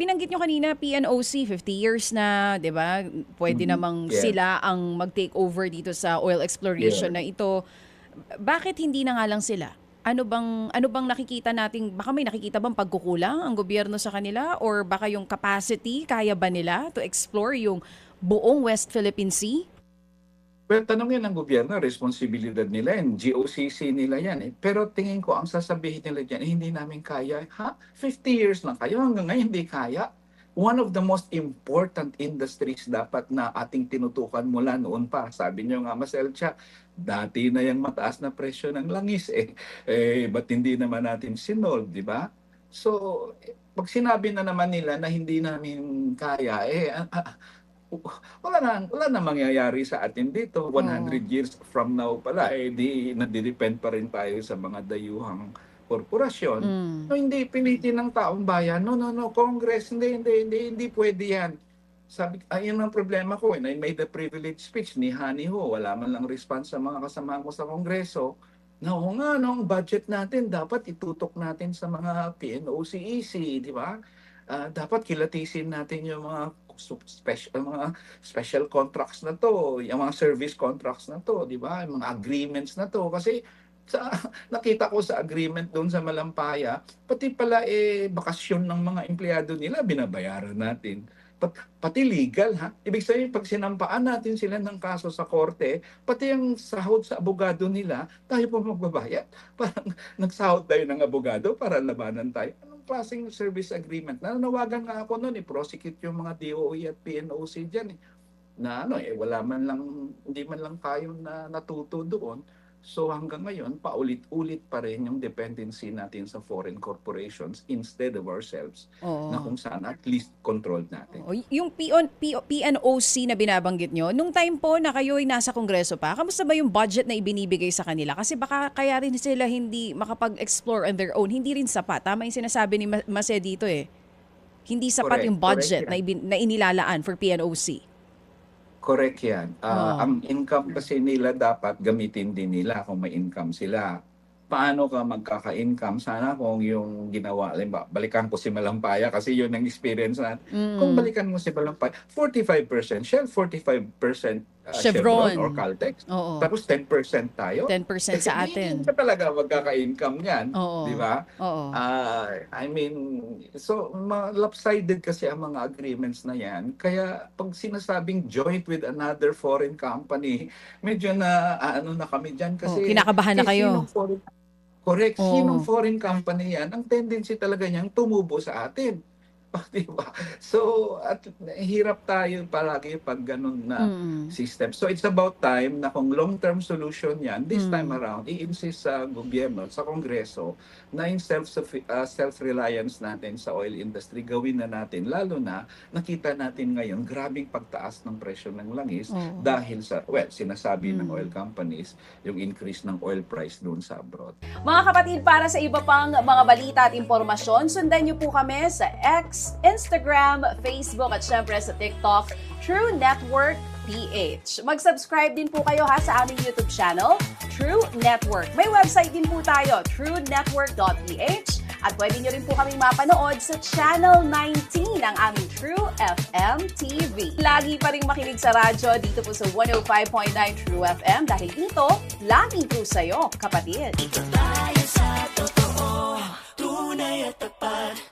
Binanggit nyo kanina, PNOC, 50 years na, di ba? Pwede namang Yes. sila ang mag-take over dito sa oil exploration Yeah. na ito. Bakit hindi na nga lang sila? Ano bang nakikita nating, baka may nakikita bang pagkukulang ang gobyerno sa kanila, or baka yung capacity, kaya ba nila to explore yung buong West Philippine Sea? Well, tanongin ng gobyerno, responsibilidad nila yan. GOCC nila yan eh. Pero tingin ko, ang sasabihin nila dyan, hindi namin kaya. Ha? 50 years na kayo, hanggang ngayon hindi kaya. One of the most important industries dapat na ating tinutukan mula noon pa. Sabi niyo nga, Mas Elcha, dati na yung mataas na presyo ng langis eh. Ba't hindi naman natin sinolve, di ba? So, pag sinabi na naman nila na hindi namin kaya, wala na mangyayari sa atin dito. Oo. 100 years from now pala, di nadidepend pa rin tayo sa mga dayuhang korporasyon. Mm. No, hindi pilitin ng taong bayan. No, no, no, Congress, hindi pwede yan. Sabi, ayun ang problema ko. And I made a privilege speech ni Hani Ho. Wala man lang response sa mga kasama ko sa Kongreso. Na oo nga, no, ang budget natin dapat itutok natin sa mga PNOCEC, di ba? Dapat kilatisin natin yung mga special contracts na to, yung mga service contracts na to, di ba? Yung mga agreements na to. Kasi sa, nakita ko sa agreement doon sa Malampaya, pati pala bakasyon ng mga empleyado nila, binabayaran natin. Pati legal, ha? Ibig sabihin, pag sinampaan natin sila ng kaso sa korte, pati ang sahod sa abogado nila, tayo po magbabayad. Parang nagsahod tayo ng abogado para labanan tayo. Anong klaseng service agreement? Nananawagan nga ako noon, i-prosecute yung mga DOE at PNOC dyan. Na wala man lang, hindi man lang tayo na natuto doon. So hanggang ngayon, paulit-ulit pa rin yung dependency natin sa foreign corporations instead of ourselves, na Oo. kung saan at least controlled natin. Oo. Yung PNOC na binabanggit nyo, nung time po na kayo ay nasa Kongreso pa, kamusta ba yung budget na ibinibigay sa kanila? Kasi baka kaya rin sila hindi makapag-explore on their own, hindi rin sapat. Tama yung sinasabi ni Mase dito eh. Hindi sapat yung Correct budget yan. na inilalaan for PNOC. Correct yan. Oo. Ang income kasi nila dapat gamitin din nila kung may income sila. Paano ka magkaka-income? Sana kung yung ginawa, halimbawa, balikan ko si Malampaya kasi yun ang experience natin. Kung Mm. balikan mo si Malampaya, 45% Shell, 45% Chevron or Chevron. Caltex, Oo. tapos 10% tayo. 10% sa Hindi atin. ka talaga magkaka-income yan, di Oo. ba? Oo. I mean, so lopsided kasi ang mga agreements na yan. Kaya pag sinasabing joint with another foreign company, medyo na ano na kami dyan Oo. kasi Kinakabahan na kayo. correct, sinong Oo. foreign company yan, ang tendency talaga niyang tumubo sa atin. Di ba? So, at hirap tayo palagi pag ganun na Mm. system. So, it's about time na kung long-term solution yan, this time Mm. around, i-insist sa gobyerno, sa Kongreso, na yung self-reliance natin sa oil industry, gawin na natin. Lalo na, nakita natin ngayon, grabing pagtaas ng presyo ng langis Oo. dahil sa, sinasabi ng oil companies, yung increase ng oil price doon sa abroad. Mga kapatid, para sa iba pang mga balita at impormasyon, sundan niyo po kami sa X, Instagram, Facebook at syempre sa TikTok, True Network PH. Mag-subscribe din po kayo sa aming YouTube channel, True Network. May website din po tayo, truenetwork.ph, at pwede nyo rin po kaming mapanood sa Channel 19 ng aming True FM TV. Lagi pa rin makinig sa radyo dito po sa 105.9 True FM dahil dito, laging true sa'yo, kapatid. Dito tayo sa totoo, tunay at tapat.